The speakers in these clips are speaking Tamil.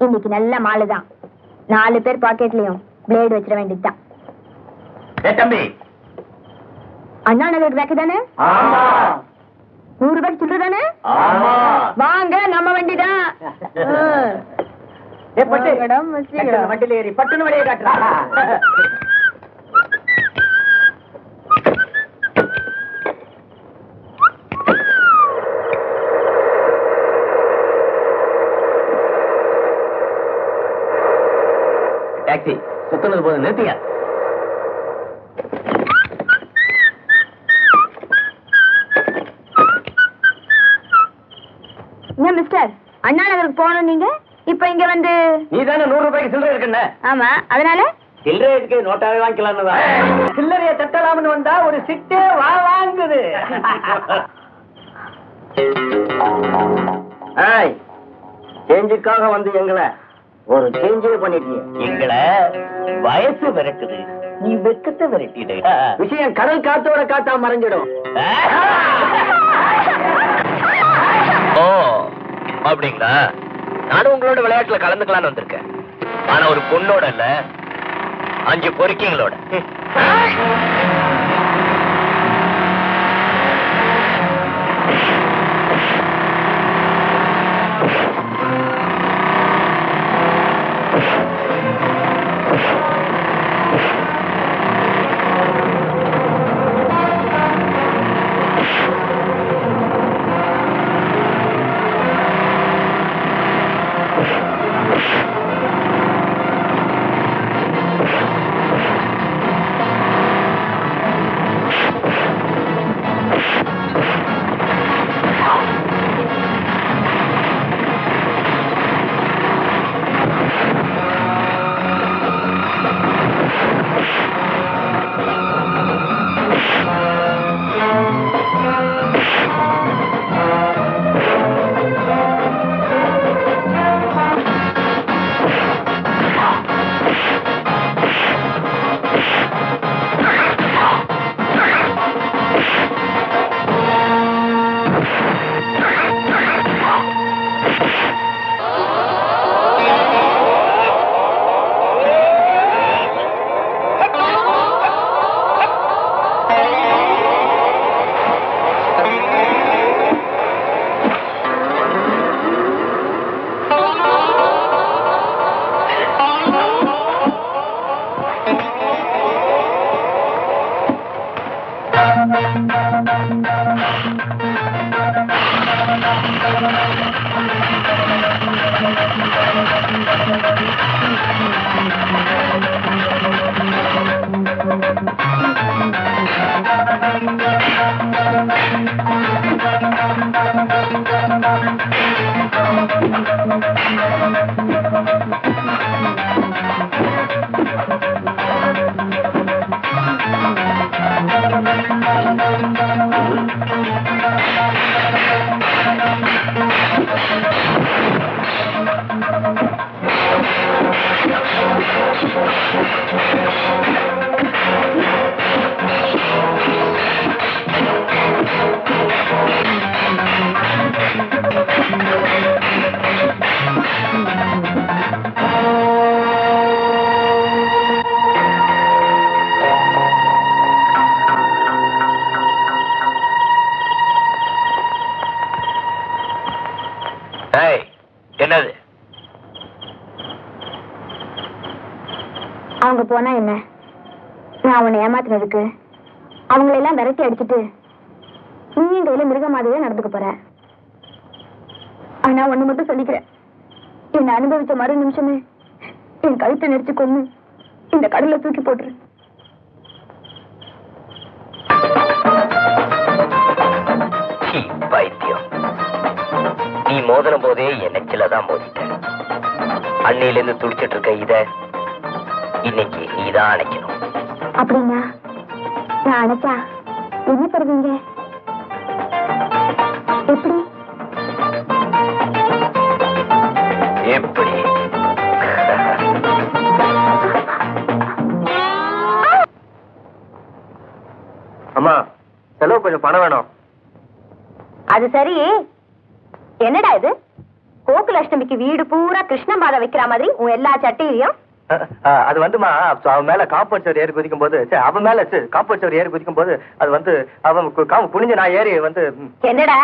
இன்னைக்கு நல்ல மாலுதான். 4 பேர் பாக்கெட்லயும் பிளேடு வச்சிட வேண்டியதுதான். தம்பி, அண்ணா நகருக்கு பேக்கு தானே? 100 ரூபாய்க்கு சில்லற தானே? வாங்க, நம்ம வண்டிதான். வண்டியில ஏறி பட்டுன்னு வெளியே காட்டுறா. டாக்ஸி சுத்துனது போது நிறுத்தியா? மிஸ்டர், அண்ணா நகருக்கு போகணும் நீங்க, இப்ப இங்க வந்து நீ தானே 100 ரூபாய்க்கு சில்லறை இருக்குன்னு? ஆமா, அதனால சில்லறை இருக்கு, நோட்டாவே வாங்கிக்கலாம்னு. சில்லறைய தட்டலாம்னு வந்தா ஒரு சிட்டே வாங்குது. சேஞ்சுக்காக வந்து எங்களை ஒரு சேஞ்சே பண்ணிட்டீங்க. எங்களை வயசு விரட்டுது, நீ வெக்கத்தை விரட்டிடு. விஷயம் கடல் காத்தோட காத்தா மறைஞ்சிடும். ஓ அப்படிங்களா? நானும் உங்களோட விளையாட்டுல கலந்துக்கலான்னு வந்திருக்கேன். ஆனா ஒரு பொண்ணோட இல்ல, 5 பொறுக்கிங்களோட. என்னது? அவங்க போனா என்ன? நான் அவனை ஏமாத்துறதுக்கு அவங்களெல்லாம் விரட்டி அடிச்சுட்டு நீயும் கையில மிருக மாதிரியே நடந்துக்க போற. ஆனா ஒண்ணு மட்டும் சொல்லிக்கிறேன், என்ன அனுபவிச்ச மறு நிமிஷமே என் கழுத்தை நெரிச்சு கொண்டு இந்த கடல்ல தூக்கி போட்டுரு. பைத்தியம், நீ மோதலும் போதே என் நெச்சிலதான் மோதிட்டேன். அன்னையில இருந்து துடிச்சிட்டு இருக்க இத இன்னைக்கு நீதான் அணைக்கணும். அப்படின்னா நான் அணைச்சா என்ன தருவீங்க? எப்படி? எப்படி? அம்மா, செலவு கொஞ்சம் பணம் வேணும். அது சரி, என்னடா இது? கோகுலாஷ்டமிக்கு வீடு பூரா கிருஷ்ண மாதா வைக்கிற மாதிரி உன் எல்லா சட்டையிலையும் அது வந்துமா அவன் மேல காம்பவுண்ட் சவர் ஏறி குதிக்கும் போது அவன் மேல காம்பவுண்ட் சவர் ஏறி குதிக்கும் போது அது வந்து அவன் புனிஞ்சு நான் ஏறி வந்து என்னடா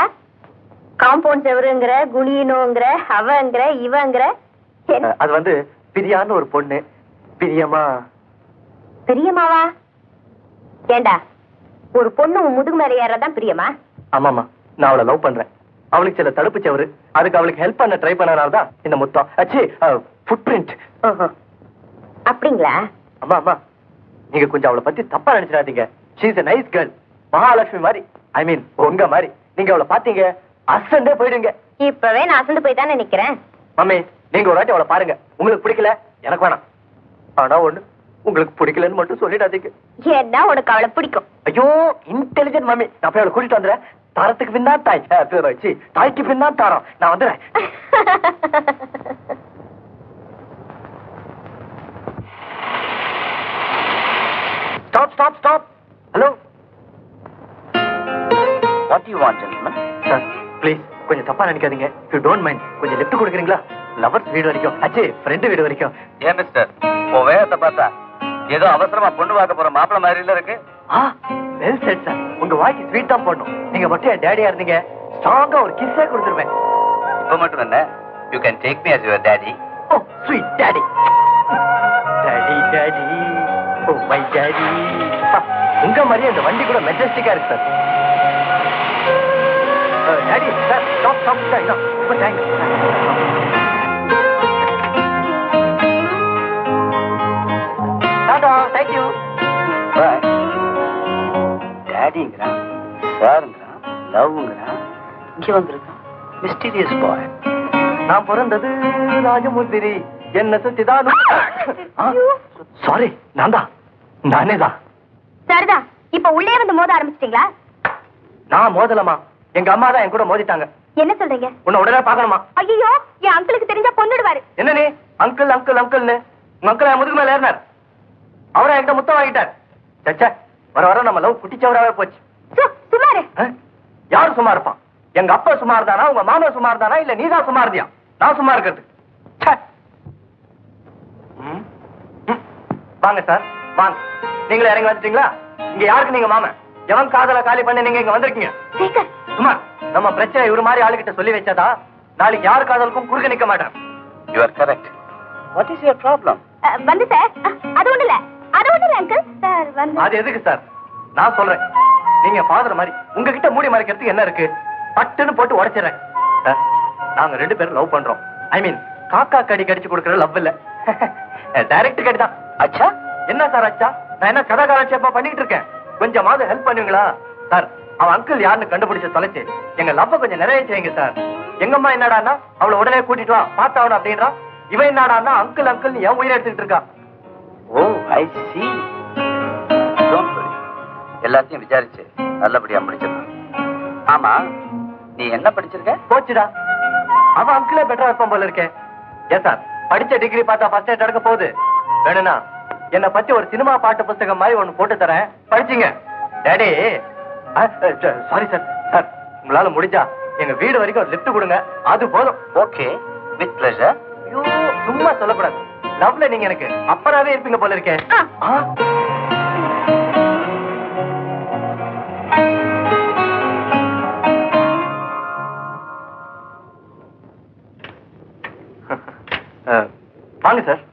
காம்பவுண்ட் செவருங்கிற குனியனோங்கிற அவங்கிற இவங்கிற அது வந்து பிரியான்னு ஒரு பொண்ணு பிரியமா பிரியமாவா ஏண்டா ஒரு பொண்ணு உன் முதுகு மேல ஏறதான் பிரியமா ஆமாமா நான் அவளை லவ் பண்றேன் அவளுக்கு சில தடுப்பு சவரு அதுக்கு அவளுக்கு ஹெல்ப் பண்ண ட்ரை பண்ணனால்தான் இந்த முத்தம் அச்சி ஃபுட் பிரிண்ட் அப்படிங்களா அம்மா அம்மா நீங்க கொஞ்சம் அவளை பத்தி தப்பா நினைச்சிடாதீங்க she is a nice girl Mahalakshmi மாதிரி ஐ மீன் உங்க மாதிரி நீங்க அவளை பாத்தீங்க அசந்தே போயிடுங்க இப்பவே நான் அசந்து போய் தானே நிக்கிறேன் மம்மி நீங்க ஒரு வாட்டி அவளை பாருங்க உங்களுக்கு பிடிக்கல எனக்கு வேணாம் ஆனா ஒண்ணு உங்களுக்கு பிடிக்கலன்னு மட்டும் சொல்லிடாதீங்க ஏன்னா உனக்கு அவளை பிடிக்கும் ஐயோ இன்டெலிஜென்ட் மம்மி நான் போய் அவளை கூட்டிட்டு வந்துடுறேன் தரத்துக்கு பின்னா தாய் தாய்க்கு பின்னா தாரம் நான் வந்துடுறேன் stop stop stop hello what you want gentleman? Sir please கொஞ்சம் தப்பா நினைக்காதீங்க யூ டோன்ட் மைண்ட் கொஞ்சம் லெஃப்ட் கொடுக்குறீங்களா லவர்ஸ் வீடு வரைக்கும் அச்சே ஃப்ரெண்டு வீடு வரைக்கும் ஏன் மிஸ்டர் உன் வேகத்தை பார்த்தா ஏதோ அவசரமா பொண்ணு பார்க்க போற மாப்பிள்ள மாதிரி இல்ல இருக்கு. வெல் செட் சார் உங்க வாய்க்கு ஸ்வீட் தான் போடணும் நீங்க மட்டும் என் டேடியா இருந்தீங்க ஸ்ட்ராங்கா ஒரு கிஸ்ஸே கொடுத்துருவேன் இப்ப மட்டும் என்ன you can take me as your daddy. Oh sweet daddy daddy daddy oh my daddy உங்க மாதிரியே இந்த வண்டி கூட மெஜஸ்டிக்கா இருக்கு sir daddy sir stop stop stop ரொம்ப thanks tata thank you bye. டாடிங்கிறான் சாருங்கிறான் லவ்ங்கிறான் இங்க வந்திருக்கான் மிஸ்டீரியஸ் பாய். நான் பிறந்தது ராஜமுந்திரி என்ன சுத்திதான் சாரி நானே தான் சரிதா இப்ப உள்ளே வந்து மோத ஆரம்பிச்சிட்டீங்களா? நான் மோதலமா எங்க அம்மா தான் என் கூட மோதிட்டாங்க. என்ன சொல்றீங்க? உன்னை உடனே பாக்கணுமா? ஐயோ என் அங்கிளுக்கு தெரிஞ்சா கொன்னுடுவாரு. என்ன நீ அங்கிள் அங்கிள் அங்கிள்னு உங்க அங்கிள் என் முதுகு மேல ஏறினார் அவரை என்கிட்ட முத்தம் வாங்கிட்டார். சச்சா வர வர நம்ம லவ் குட்டிச்சவராவே போச்சு. சுமாரு யாரு சும்மா இருப்பான்? எங்க அப்பா சும்மா இருந்தானா உங்க மாமா சும்மா இருந்தானா இல்ல நீதான் சும்மா இருந்தியா? நான் சும்மா இருக்கிறது. வாங்க சார் வாங்க நீங்களே இறங்கி வந்துட்டீங்களா? இங்க யாருக்கு நீங்க மாமன்? எவன் காதல காலி பண்ணி நீங்க இங்க வந்திருக்கீங்க? சும்மா நம்ம பிரச்சனை இவரு மாதிரி ஆளுகிட்ட சொல்லி வச்சாதா நாளைக்கு யாரு காதலுக்கும் குறுக்க நிக்க மாட்டேன். You are correct. What is your problem? வந்து சார் அது ஒண்ணு இல்ல அங்கிள் சார் வந்து அது எதுக்கு சார்? நான் சொல்றேன் நீங்க ஃபாதர் மாதிரி உங்ககிட்ட மூடி மறைக்கிறதுக்கு என்ன இருக்கு? பட்டுன்னு போட்டு உடைச்சிடுறேன். நாங்க 2 பேரும் லவ் பண்றோம். ஐ மீன் காக்கா கடி கடிச்சு கொடுக்கற லவ் இல்ல டைரக்ட் கடி தான். அச்சா என்ன சார் அச்சா? நான் என்ன கதை காலட்சேப்பா பண்ணிட்டு இருக்கேன். கொஞ்சமாவது ஹெல்ப் பண்ணுவீங்களா சார்? அவன் அங்கிள் யாருன்னு கண்டுபிடிச்சு தொலைச்சு எங்க லவ்வ கொஞ்சம் நிறைய செய்யுங்க சார். எங்கம்மா என்னடான்னா அவளை உடனே கூட்டிட்டு வா பார்த்தாவணும் அப்படின்றான். இவன் என்னடான்னா அங்கிள் அங்கிள் என் உயிரை எடுத்துக்கிட்டு இருக்கா. ஓ ஐ சி. டோன்ட் வரி எல்லாத்தையும் விசாரிச்சு நல்லபடியா முடிச்சிடலாம். ஆமா நீ என்ன படிச்சிருக்க? போச்சுடா அவன் அங்கிளே பெட்டரா இருப்பான் போல இருக்கேன். ஏன் சார் படிச்ச டிகிரி பார்த்தா ஃபர்ஸ்ட் எய்ட் எடுக்க போகுது. வேணும்னா என்னை பத்தி ஒரு சினிமா பாட்டு புத்தகம் மாதிரி ஒண்ணு போட்டு தரேன் படிச்சீங்க. டேடி சாரி சார் சார் உங்களால முடிஞ்சா எங்க வீடு வரைக்கும் ஒரு லிஃப்ட் கொடுங்க அது போதும். Okay with pleasure. ஐயோ சும்மா சொல்லக்கூடாது. லவ்ல நீங்க எனக்கு அப்பராவே இருப்பீங்க போல இருக்கேன். வாங்க சார்.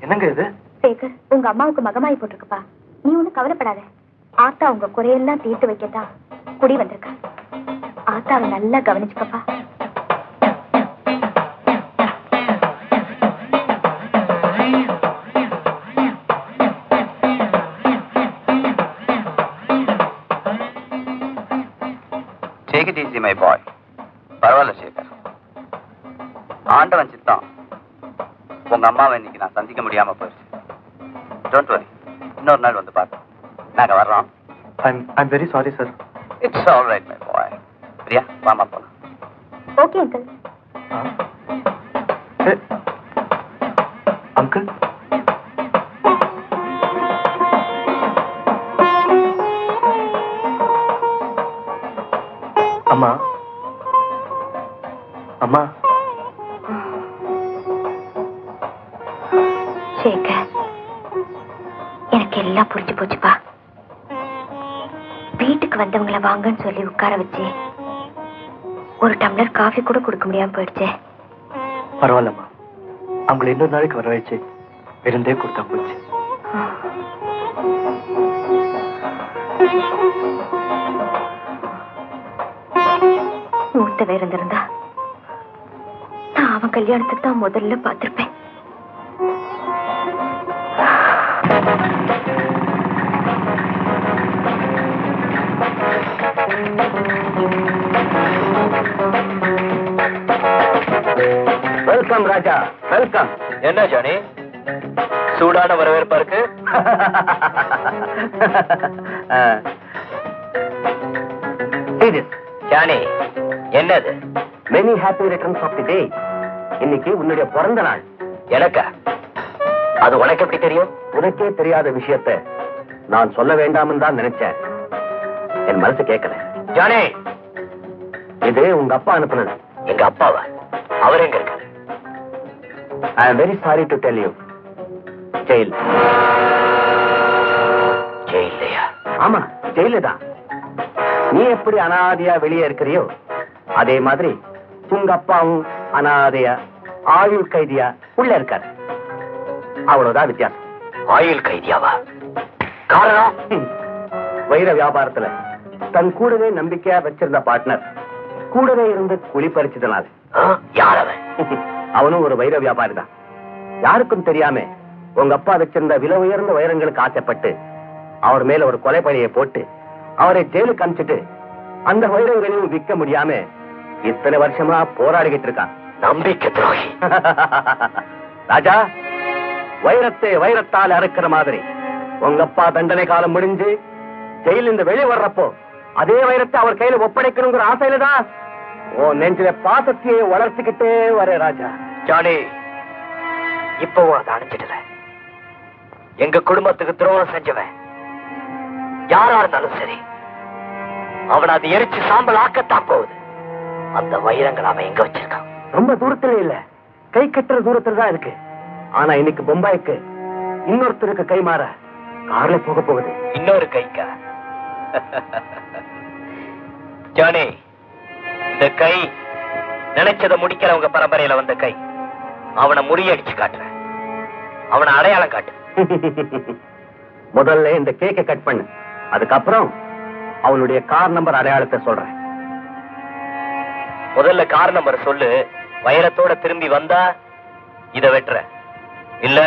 என்னங்க இது? சேகர் உங்க அம்மாவுக்கு மகமாயி போட்டிருக்குப்பா. நீ ஒண்ணு கவலைப்படாத. ஆத்தா உங்க குறையெல்லாம் தீர்த்து வைக்கத்தான் குடி வந்திருக்க. ஆத்தாவை நல்லா கவனிச்சுக்கப்பா. Take it easy, my boy. பரவாயில்ல சேகர். ஆண்டவன் சித்தம் உங்க அம்மாவை இன்னைக்கு நான் சந்திக்க முடியாம போயிடுச்சு. டோன்ட் வரி இன்னொரு நாள் வந்து பார்ப்போம். நாங்க வர்றோம். I'm very sorry sir. It's all right, my boy. Priya வாமா போலாம். Okay uncle. அங்கிள் அம்மா அம்மா. சேகர், எனக்கு எல்லாம் புரிஞ்சு போச்சுப்பா. வீட்டுக்கு வந்தவங்கள வாங்கன்னு சொல்லி உட்கார வச்சு ஒரு டம்ளர் காஃபி கூட கொடுக்க முடியாம போயிடுச்சு. பரவாயில்லம்மா, அவங்களை இன்னொரு நாளைக்கு வர வச்சு விருந்தே கொடுத்தா போச்சு. மூத்த வேற இருந்திருந்தா நான் அவன் கல்யாணத்துக்கு தான் முதல்ல பார்த்திருப்பேன். Welcome Raja, welcome. என்ன ஜானி, சூடான வரவேற்பா இருக்கு? ஜானி, என்னது? Many happy returns of the day. இன்னைக்கு உன்னுடைய பிறந்த நாள். எனக்கா? அது உனக்கு எப்படி தெரியும்? உனக்கே தெரியாத விஷயத்தை நான் சொல்ல வேண்டாம்னு தான் நினைச்சேன். என் மனசு கேட்கல. ஜானி, இது உங்க அப்பா அனுப்புனது. எங்க அப்பாவா? அவர் எங்க இருக்காரு? I am very sorry to tell you. Jail. ஜெயிலையா? ஆமா, ஜெயில தான். நீ எப்படி அனாதையா வெளியே இருக்கிறியோ அதே மாதிரி உங்க அப்பாவும் அனாதையா ஆயுள் கைதியா உள்ள இருக்காரு. அவ்வளவுதான் வித்தியாசம். ஆயுள் கைதியாவா? காரணம் வைர வியாபாரத்துல தன் கூடவே நம்பிக்கையா வச்சிருந்த பார்ட்னர் கூடவே இருந்து குழி பறிச்சதுனால. யார் அவன்? அவனும் ஒரு வைர வியாபாரி தான். யாருக்கும் தெரியாம உங்க அப்பா வச்சிருந்த விலை உயர்ந்த வைரங்களுக்கு ஆசைப்பட்டு அவர் மேல ஒரு கொலை பழியை போட்டு அவரை ஜெயிலுக்கு அனுப்பிச்சிட்டு அந்த வைரங்களையும் விற்க முடியாம இத்தனை வருஷமா போராடிக்கிட்டு இருக்கான். நம்பிக்கை துரோகி. ராஜா, வைரத்தை வைரத்தால் அறுக்கிற மாதிரி உங்க அப்பா தண்டனை காலம் முடிஞ்சு ஜெயில இருந்து வெளியே வர்றப்போ அதே வைரத்தை அவர் கையில ஒப்படைக்கணுங்கிற ஆசையில தான் உன் நெஞ்சில பாசத்தையே வளர்த்துக்கிட்டே வர ராஜா. ஜானி, இப்பவும் அதை அணைச்சிடல. எங்க குடும்பத்துக்கு துரோகம் செஞ்சவன் யாரா இருந்தாலும் சரி, அவனை அது எரிச்சு சாம்பல் ஆக்கத்தான் போகுது. அந்த வைரங்கள் அவன் எங்க வச்சிருக்கான்? ரொம்ப தூரத்துல இல்ல, கை கட்டுற தூரத்துல தான் இருக்கு. ஆனா இன்னைக்கு பொம்பாய்க்கு இன்னொருத்தருக்கு கை மாற கார்ல போக போகுது. இன்னொரு கைக்கா? ஜானி, இந்த கை நினைச்சதை முடிக்கிறவங்க பரம்பரையில வந்த கை. அவனை முறியடிச்சு காட்டுற, அவனை அடையாளம் காட்டு. முதல்ல இந்த கேக்கை கட் பண்ணு, அதுக்கப்புறம் அவனுடைய கார் நம்பர் அடையாளத்தை சொல்றேன். முதல்ல கார் நம்பர் சொல்லு. வைரத்தோட திரும்பி வந்தா இத வெட்டுற, இல்ல